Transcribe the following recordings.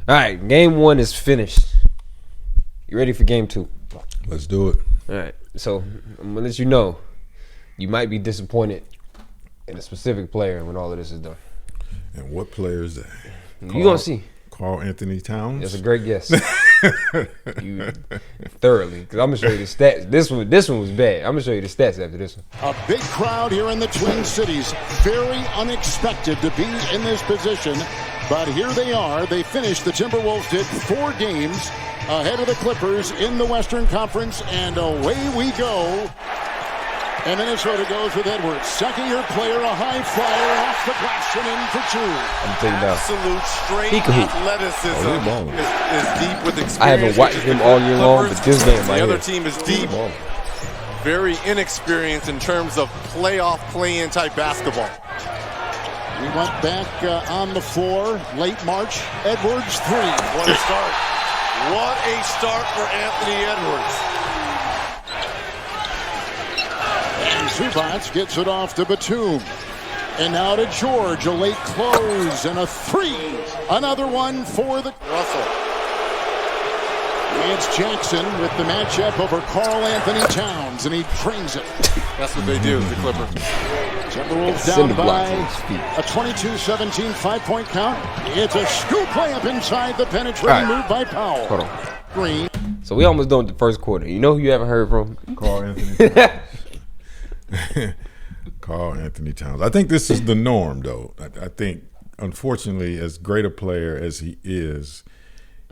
All right, game 1 is finished. You ready for game 2? Let's do it. All right, so I'm gonna let you know, you might be disappointed in a specific player when all of this is done. And what player is that? You gonna see. Karl Anthony-Towns. That's a great guess. You thoroughly, because I'm gonna show you the stats. This one was bad. I'm gonna show you the stats after this one. A big crowd here in the Twin Cities. Very unexpected to be in this position, but here they are. They finished. The Timberwolves did 4 games ahead of the Clippers in the Western Conference, and away we go. And Minnesota goes with Edwards. Second-year player, a high flyer off the glass and in for 2. I'm taking down. Absolute straight athleticism is deep with experience. I haven't watched him all year long, but this game right The other here. team is deep. Very inexperienced in terms of playoff play-in type basketball. We went back on the floor, late March. Edwards, 3. What a start. What a start for Anthony Edwards. And Zubats gets it off to Batum. And now to George, a late close and a 3. Another one for the Russell. It's Jackson with the matchup over Karl Anthony-Towns, and he drains it. That's what they do, the Clippers. Timberwolves down by a 22-17 5-point count. It's a scoop layup inside the penetrating move by Powell. Hold on. Green. So we almost done with the first quarter. You know who you haven't heard from? Karl Anthony-Towns. Karl Anthony-Towns. I think this is the norm, though. I think, unfortunately, as great a player as he is,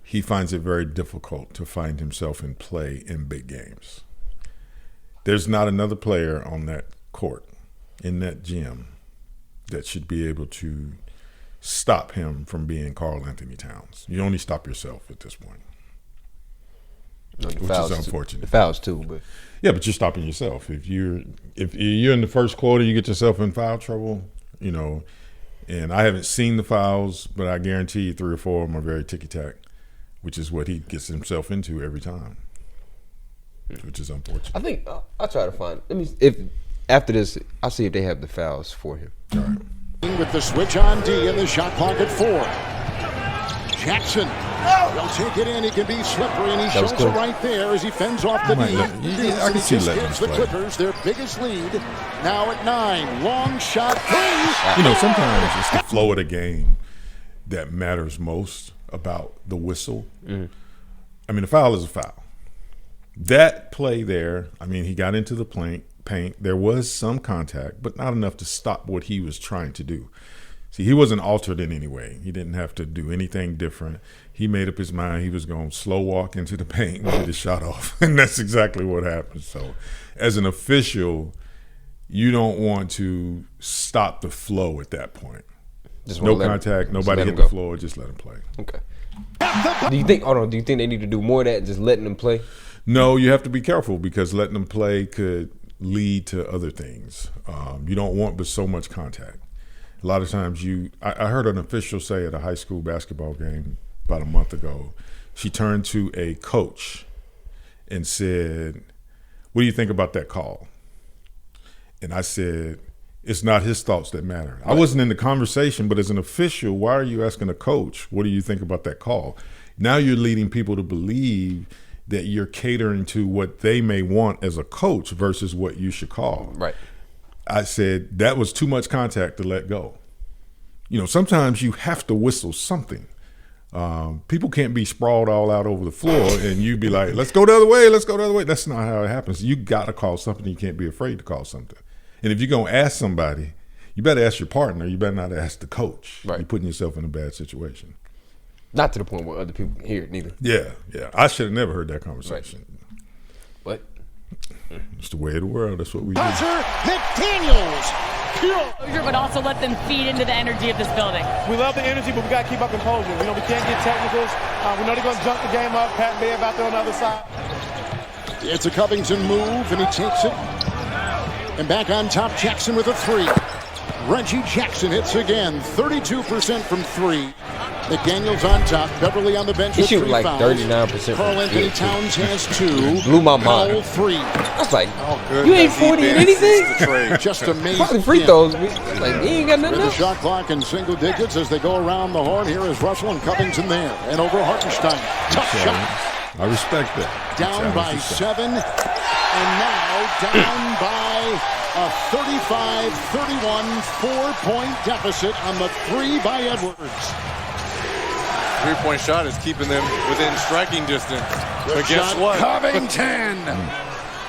he finds it very difficult to find himself in play in big games. There's not another player on that court, in that gym, that should be able to stop him from being Karl Anthony-Towns. You only stop yourself at this point. Which is unfortunate. The fouls too, but yeah, but you're stopping yourself. If you're in the first quarter, you get yourself in foul trouble, and I haven't seen the fouls, but I guarantee you 3 or 4 of them are very ticky-tack, which is what he gets himself into every time, which is unfortunate. I think I'll try to find. If after this, I'll see if they have the fouls for him. All right. With the switch on D and the shot clock at 4. Jackson. He'll take it in. He can be slippery, and he shows it right there as he fends off the D. I can see letting gives the Clippers their biggest lead. Now at 9. Long shot 3. Sometimes it's the flow of the game that matters most about the whistle. Mm-hmm. I mean, the foul is a foul. That play there, he got into the paint. There was some contact, but not enough to stop what he was trying to do. See, he wasn't altered in any way. He didn't have to do anything different. He made up his mind he was going to slow walk into the paint and get his shot off, and that's exactly what happened. So as an official, you don't want to stop the flow at that point. No contact, nobody hit the floor, just let him play. Okay. Do you think they need to do more of that, just letting them play? No, you have to be careful because letting them play could lead to other things. You don't want but so much contact. A lot of times I heard an official say at a high school basketball game about a month ago, she turned to a coach and said, "What do you think about that call?" And I said, it's not his thoughts that matter. I wasn't in the conversation, but as an official, why are you asking a coach, what do you think about that call? Now you're leading people to believe that you're catering to what they may want as a coach versus what you should call. Right. I said that was too much contact to let go. Sometimes you have to whistle something. People can't be sprawled all out over the floor and you be like, let's go the other way, let's go the other way. That's not how it happens. You got to call something. You can't be afraid to call something. And if you're going to ask somebody, you better ask your partner. You better not ask the coach. Right. You're putting yourself in a bad situation. Not to the point where other people can hear it neither. Yeah. I should have never heard that conversation. Right. But it's the way of the world. That's what we do. McDaniels. But also let them feed into the energy of this building. We love the energy, but we got to keep our composure. We can't get technicals. We know they're going to jump the game up. Pat Bev out there on the other side. It's a Covington move, and he takes it. And back on top, Jackson with a 3. Reggie Jackson hits again, 32% from 3. McDaniels on top. Beverly on the bench He with shooting 3 like fouls. 39%. Karl Anthony-Towns has 2. Blew my Powell mind. 3. I was like, Good you ain't that 40 in defense anything? is the trade. Just amazing. Probably free throws. Like, he ain't got nothing With the else. shot clock in single digits as they go around the horn. Here is Russell and Covington there. And over Hartenstein. Tough shot. I respect that. Down by 7. And now down by a 35-31 4-point deficit on the 3 by Edwards. Three-point shot is keeping them within striking distance. But guess Shot what? Covington.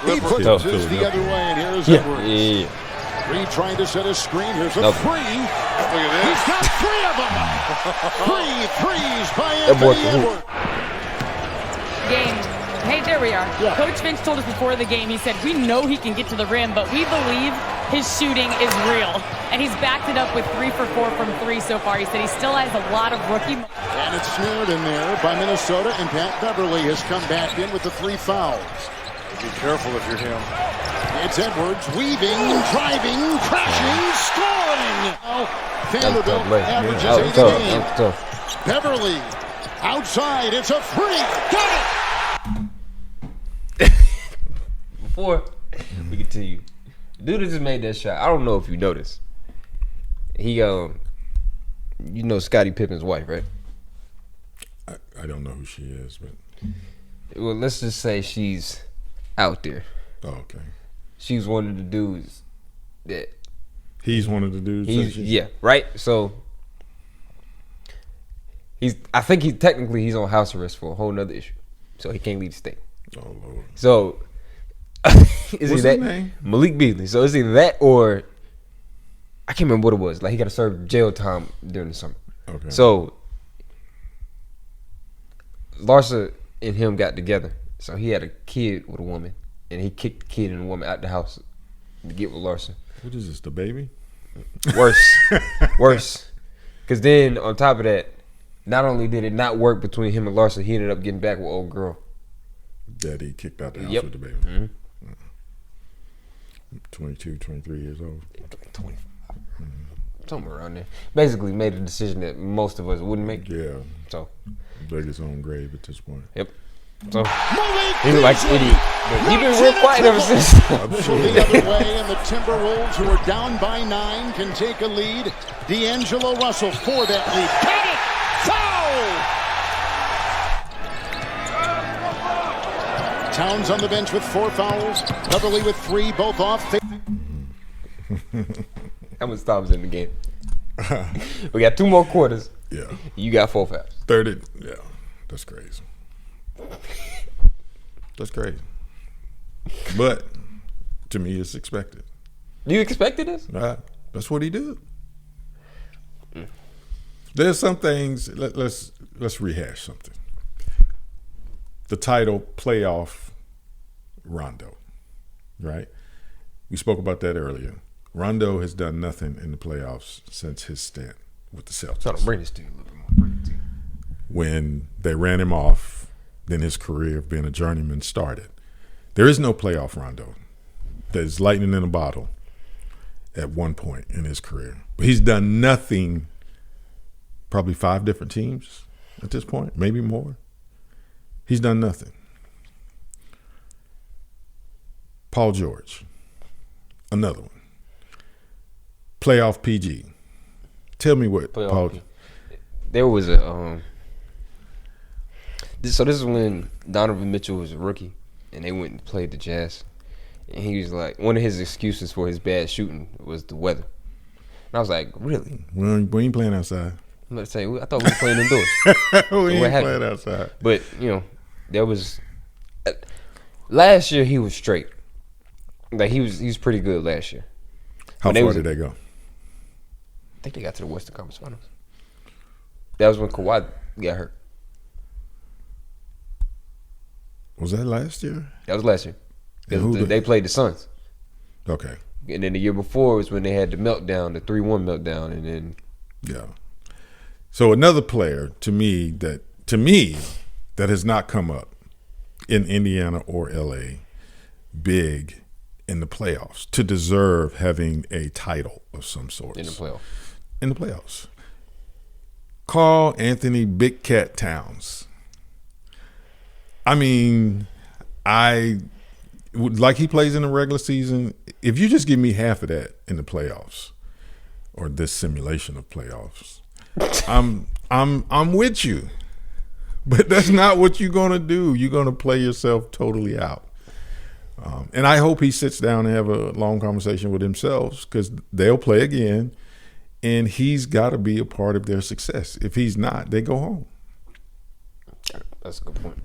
He puts Tough. it the other way, and here's Yeah. Edwards. Yeah. Reed trying to set a screen. Here's a Nope. 3. Look at He's this. got 3 of them. 3 threes by That boy Anthony can hoop. Edwards. Game. Hey, there we are. Yeah. Coach Finch told us before the game, he said, we know he can get to the rim, but we believe his shooting is real. And he's backed it up with 3 for 4 from 3 so far. He said he still has a lot of rookie. And it's snared in there by Minnesota, and Pat Beverly has come back in with the 3 fouls. Be careful if you're him. It's Edwards weaving, driving, crashing, scoring. Oh, That was Vanderbilt tough, man. averages That 8 was a tough. game. That was tough. Beverly outside. It's a 3. Got it. Before we continue, dude that just made that shot. I don't know if you noticed. He you know Scottie Pippen's wife, right? I don't know who she is, but Well, let's just say she's out there. oh, okay. She's one of the dudes that He's one of the dudes. yeah, right. So I think he's on house arrest for a whole nother issue, so he can't leave the state. Oh Lord. So is What's he that his name? Malik Beasley? So it's either that or I can't remember what it was. Like he got to serve jail time during the summer. Okay. So Larsa and him got together. So he had a kid with a woman, and he kicked the kid and the woman out the house to get with Larsa. What is this? The baby? Worse. Because then on top of that, not only did it not work between him and Larsa, he ended up getting back with old girl. Daddy kicked out the house Yep. with the baby. Mm-hmm. 22, 23 years old. 25. Somewhere around there. Basically made a decision that most of us wouldn't make. Yeah. So, Dug his own grave at this point. yep. So, Malik he was like Beasley. idiot. But he been real quiet ever since. So the other way, and the Timberwolves, who are down by 9, can take a lead. D'Angelo Russell for that lead. Got it! Foul! Towns on the bench with 4 fouls. Beverly with 3, both off. How much time is in the game? We got 2 more quarters. Yeah. You got 4 fouls. 30. Yeah. That's crazy. That's crazy. But to me, it's expected. You expected this? That's what he do. There's some things. Let's rehash something. The title playoff Rondo, right? We spoke about that earlier. Rondo has done nothing in the playoffs since his stint with the Celtics. So I'll bring this to you a little bit more. Bring it to you. When they ran him off, then his career of being a journeyman started. There is no playoff Rondo. There's lightning in a bottle at one point in his career. But he's done nothing, probably 5 different teams at this point, maybe more. He's done nothing. Paul George, another one. Playoff PG. Tell me what Playoff Paul. PG. There was a so this is when Donovan Mitchell was a rookie, and they went and played the Jazz, and he was like, one of his excuses for his bad shooting was the weather. And I was like, really? We ain't playing outside. I'm about to say, I thought we were playing indoors. We ain't happened? playing outside. But there was last year he was straight. Like he was pretty good last year. How When far did they go? I think they got to the Western Conference Finals. That was when Kawhi got hurt. Was that last year? That was last year. And who They played the Suns. Okay. And then the year before was when they had the meltdown, the 3-1 meltdown, and then Yeah. So another player to me that has not come up in Indiana or LA big in the playoffs to deserve having a title of some sort. in the playoff. In the playoffs. Karl Anthony Big Cat Towns. I mean, like he plays in the regular season. If you just give me half of that in the playoffs, or this simulation of playoffs, I'm with you. But that's not what you're gonna do. You're gonna play yourself totally out. And I hope he sits down and have a long conversation with himself, because they'll play again, and he's got to be a part of their success. If he's not, they go home. That's a good point.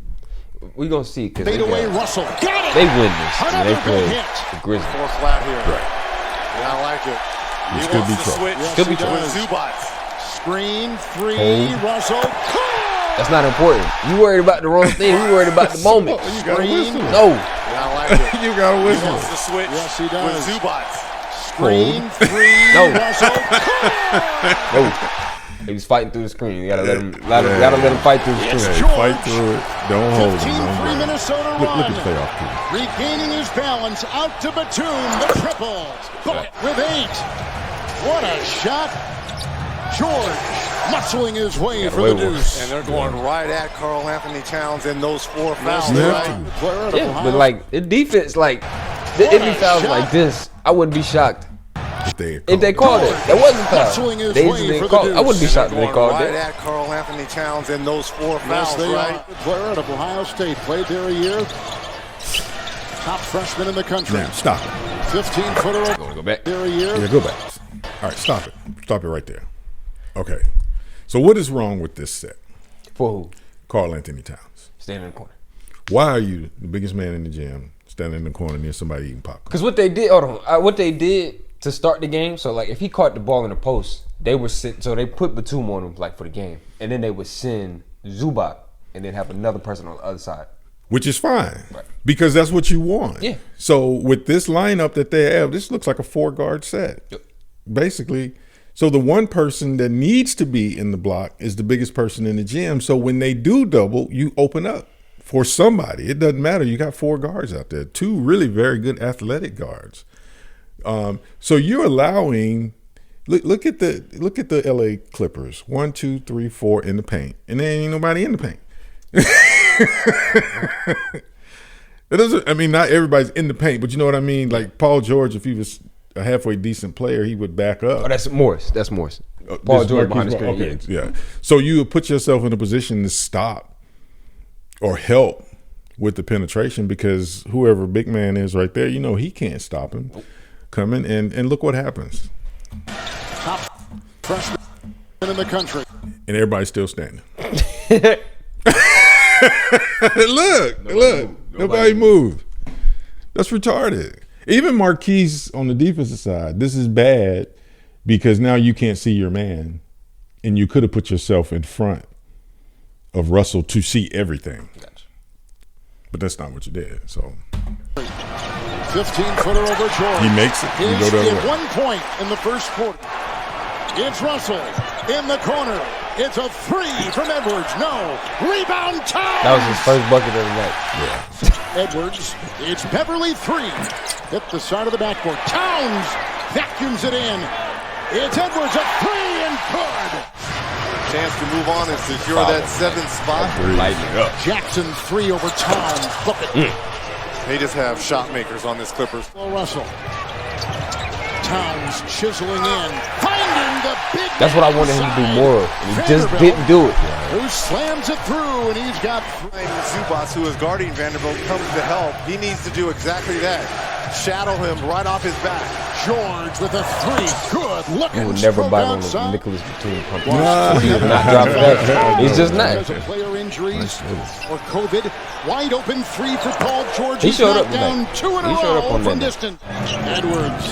We're going to see, because Fade away, Russell. Got it! they win this. And they Another play good hit. the Grizzlies. Four flat here. Right. Yeah, I like it. This He could wants be to trouble. switch Yes, Could be he trouble. does. with Zubats. Screen, three, Hold. Russell. That's not important. You worried about the wrong thing. We worried about the moment. You got to Screen. whistle. No. Yeah, I like it. You got to He whistle. wants to switch Yes, he with does. Zubats. Screen, three, No. Russell. No. He was fighting through the screen. You gotta let him. Gotta let him fight through the Yeah, screen. George. fight through it. Don't hold him. 15-3 Don't go. Minnesota Look run. at playoff team. Regaining his balance, out to Batum, the triple. Book with 8. What a shot. George muscling his way for the away with it. deuce. And they're going right at Karl Anthony-Towns in those 4 fouls, Yeah. right? Player out of Yeah, Ohio. but like the defense, like if he fouls like this, I wouldn't be shocked if they called it. That wasn't Muscling his foul. They way just didn't for the call it. I wouldn't be deuce. shocked if they Going called right it. at Karl Anthony-Towns in those 4 Yes, fouls, they right? are. Player out of Ohio State, played there a year. Top freshman in the country. Now, stop it. 15-footer Gonna go back. there a year. Yeah, go back. All right, stop it. Stop it right there. Okay. So what is wrong with this set? For who? Karl Anthony-Towns. Standing in the corner. Why are you the biggest man in the gym standing in the corner near somebody eating popcorn? Because what they did, hold on, what they did to start the game. So like, if he caught the ball in the post, they were so they put Batum on him like for the game, and then they would send Zubac, and then have another person on the other side. Which is fine, Right. because that's what you want. Yeah. So with this lineup that they have, this looks like a 4-guard set, Yep. basically. So the one person that needs to be in the block is the biggest person in the gym. So when they do double, you open up for somebody. It doesn't matter. You got 4 guards out there, 2 really very good athletic guards. So you're allowing. Look at the LA Clippers. 1, 2, 3, 4 in the paint, and there ain't nobody in the paint. It doesn't. I mean, not everybody's in the paint, but you know what I mean. Like Paul George, if he was a halfway decent player, he would back up. Oh, that's Morris. That's Morris. Paul This George Marquise behind the screen. Okay, yeah. So you would put yourself in a position to stop or help with the penetration, because whoever big man is right there, you know he can't stop him coming. And look what happens. Top freshman in the country. And everybody's still standing. Look, nobody moved. That's retarded. Even Marquise on the defensive side, this is bad because now you can't see your man, and you could have put yourself in front of Russell to see everything. Gotcha. But that's not what you did. So 15-footer over George. he makes it. You go the other way. 1 point in the first quarter. It's Russell in the corner. It's a 3 from Edwards. No. Rebound time. That was his first bucket of the night. Edwards. It's Beverly 3. Hit the side of the backboard. Towns vacuums it in. It's Edwards, a 3 and good. Chance to move on and secure that 7th spot. Lighting it up. Jackson 3 over Towns. Book it. They just have shot makers on this Clippers. Russell. Towns chiseling in. Finding the big. That's what I wanted him to do more of, and he just didn't do it. Who slams it through, and he's got. Zubats, who is guarding Vanderbilt, comes to help. He needs to do exactly that. Shadow him right off his back. George with a 3. Good looking. You would never stroke bite on outside. the Nicholas Batum pump. Nah. He would not drop that. He's just not. Because of player injuries or COVID. Wide open 3 for Paul George. He He's showed knocked up down tonight. 2 in a He showed up row on from that. distance. Edwards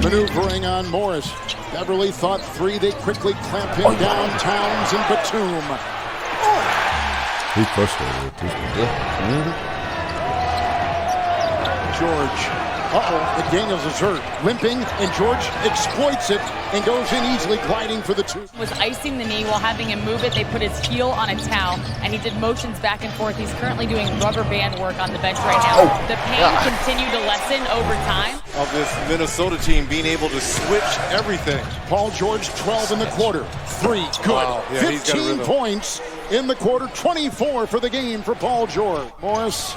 maneuvering on Morris. Beverly thought 3. They quickly clamp him down. Towns and Batum. He's frustrated with this one. George McDaniels is hurt, limping, and George exploits it and goes in easily, gliding for the 2. Was icing the knee while having him move it. They put his heel on a towel, and he did motions back and forth. He's currently doing rubber band work on the bench right now. The pain continued to lessen over time. Of this Minnesota team being able to switch everything. Paul George, 12 in the quarter. 3, good. Wow. Yeah, 15 points in the quarter, 24 for the game for Paul George. Morris,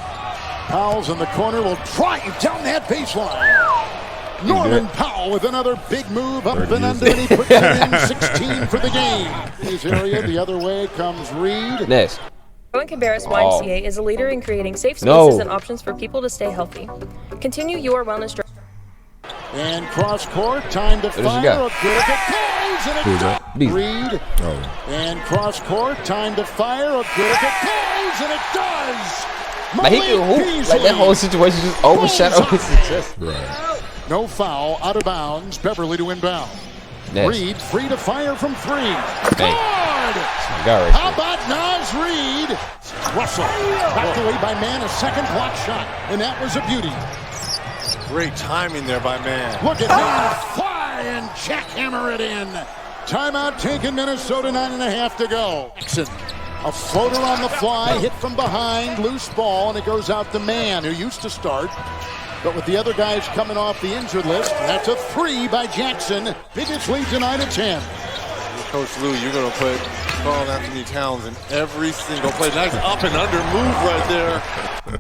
Powell's in the corner, will drive down that baseline. Norman Powell with another big move up and under, and he puts it in 16 for the game. His area, the other way comes Reed. Next. Owen Cabarrus YMCA is a leader in creating safe spaces and options for people to stay healthy. Continue your wellness journey. And cross court, time to fire. A good goes, and it does. Reed. And cross court, time to fire. A good goes, and it does. Like he can hoop. Like that whole situation just overshadowed his success. Right. No foul, out of bounds. Beverly to inbound. Reed free to fire from 3. Good! How about Naz Reed? Russell knocked away by Man, a second block shot, and that was a beauty. Great timing there by Man. Look at him fly and jackhammer it in. Timeout taken, Minnesota, 9.5 to go. A floater on the fly, hit from behind, loose ball, and it goes out to Man, who used to start. But with the other guys coming off the injured list, that's a 3 by Jackson. Biggest lead tonight at 10. Coach Lou, you're going to put Karl Anthony-Towns in every single play. Nice up and under move right there.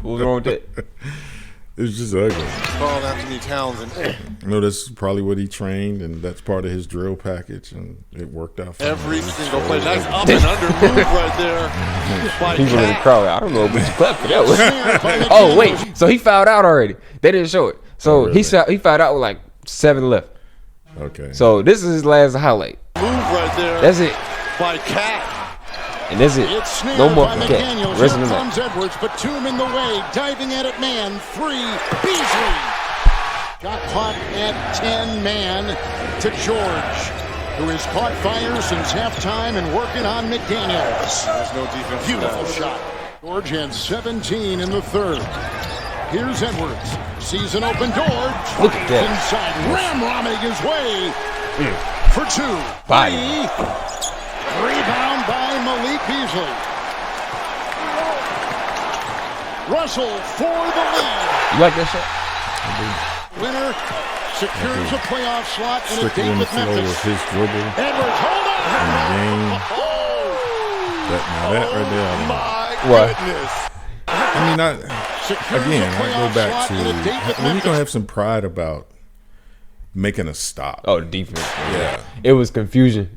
What's wrong with it? It's just ugly. Karl Anthony-Towns. That's probably what he trained, and that's part of his drill package, and it worked out for every single play. Nice up and under move right there. People in the crowd, I don't know, but you clapped for that. Oh, wait. So he fouled out already. They didn't show it. So he fouled out with like 7 left. Okay. So this is his last highlight. Move right there. That's it. By Cat. And that's it. No more for Cat. Rest of the night. Edwards, but Batum in the way, diving at it, Man. 3, Beasley. Got caught at 10, Man to George, who has caught fire since halftime and working on McDaniels. There's no defense. Beautiful shot. George had 17 in the third. Here's Edwards. Sees an open door. Look at that. Inside. Ramrodding his way for 2. Bye. Rebound by Malik Beasley. Russell for the lead. You like that shot? Winner secures a playoff slot in a Strictly date in the with flow Memphis. of his dribble Edwards, hold on. in the game. That right there. What? I mean, I go back to when you're gonna have some pride about making a stop. Oh, the defense. Yeah. It was confusion.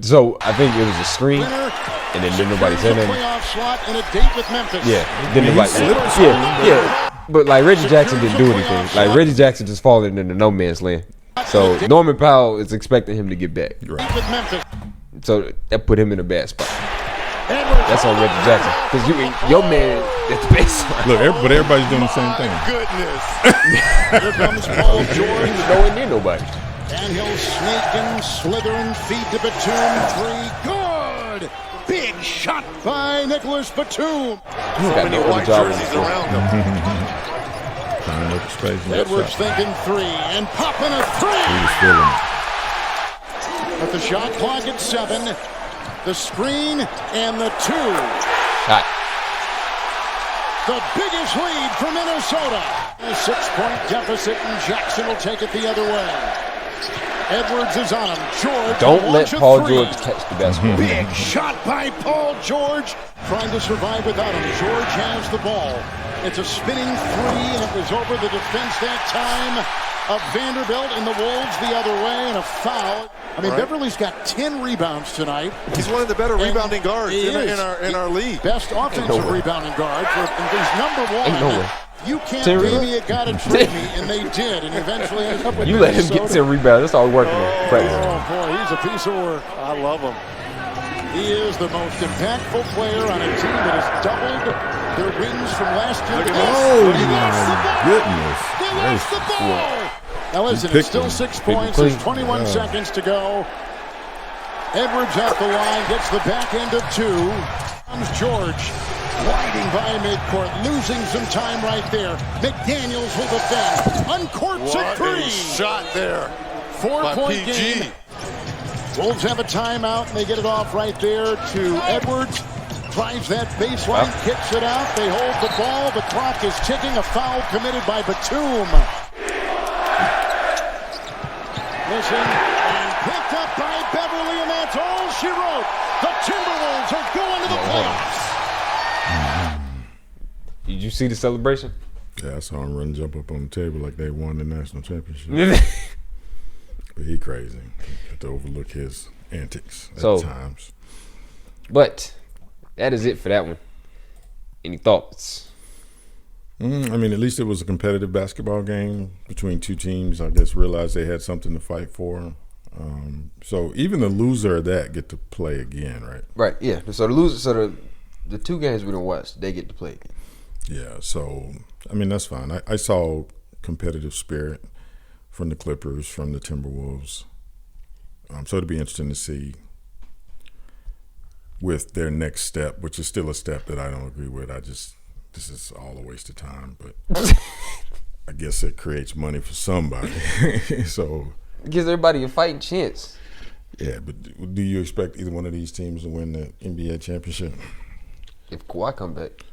So I think it was a screen, and then didn't nobody say anything. Playoff slot in a date with Memphis. Yeah, didn't nobody. Yeah. But like Reggie Jackson didn't do anything. Like Reggie Jackson just falling into no man's land. So Norman Powell is expecting him to get back. Right. So that put him in a bad spot. That's on Reggie Jackson, because your man at the baseline. Look, but everybody's doing the same thing. Goodness. Here comes Paul George. Nowhere near nobody. And he'll sneak and slither and feed to Batum. 3, good. Big shot by Nicholas Batum. So many white jerseys around him. Trying to look at space. Edwards thinking 3 and popping a 3. He was feeling it. At the shot clock at 7. The screen and the 2. Hot. The biggest lead for Minnesota. A 6-point deficit, and Jackson will take it the other way. Edwards is on him. George. Don't let Paul George catch the basketball. Big shot by Paul George. Trying to survive without him. George has the ball. It's a spinning 3, and it was over the defense that time of Vanderbilt, and the Wolves the other way, and a foul. I mean, Beverly's got 10 rebounds tonight. He's one of the better rebounding guards in our league. Best offensive rebounding guard. He's number 1. Ain't no way. You can't pay me, you gotta trade me, and they did, and eventually ended up with You let him get 10 rebounds. That's all we're working on. Practice. Oh boy, he's a piece of work. I love him. He is the most impactful player on a team that has doubled their wins from last year. Oh my goodness! They lost the ball. Now listen, it's still 6 points. There's 21 seconds to go. Edwards at the line, gets the back end of 2. Comes George, gliding by midcourt, losing some time right there. McDaniels will defend. uncorks a What three. a shot there. 4-point game. Wolves have a timeout, and they get it off right there to Edwards. Drives that baseline, kicks it out. They hold the ball. The clock is ticking. A foul committed by Batum. Listen, and picked up by Beverly, and that's all she wrote. The Timberwolves are going to the playoffs. Did you see the celebration? Yeah, I saw him run, jump up on the table like they won the national championship. But he crazy. Have to overlook his antics at times. But that is it for that one. Any thoughts? I mean, at least it was a competitive basketball game between two teams. I guess realized they had something to fight for. So even the loser of that get to play again, right? Right. Yeah. So the loser. So the two games we don't watch, they get to play again. Yeah. So I mean, that's fine. I saw competitive spirit from the Clippers, from the Timberwolves. So it'd be interesting to see with their next step, which is still a step that I don't agree with. This is all a waste of time, but I guess it creates money for somebody. So it gives everybody a fighting chance. Yeah, but do you expect either one of these teams to win the NBA championship? If Kawhi come back,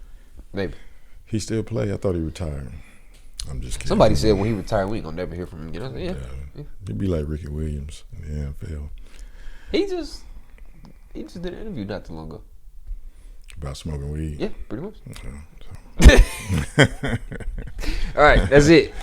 maybe. He still play? I thought he retired. I'm just kidding. Somebody said when he retired, we ain't gonna never hear from him again. Yeah. He'd be like Ricky Williams in the NFL. He just did an interview not too long ago. About smoking weed? Yeah, pretty much. Okay, so. All right, that's it.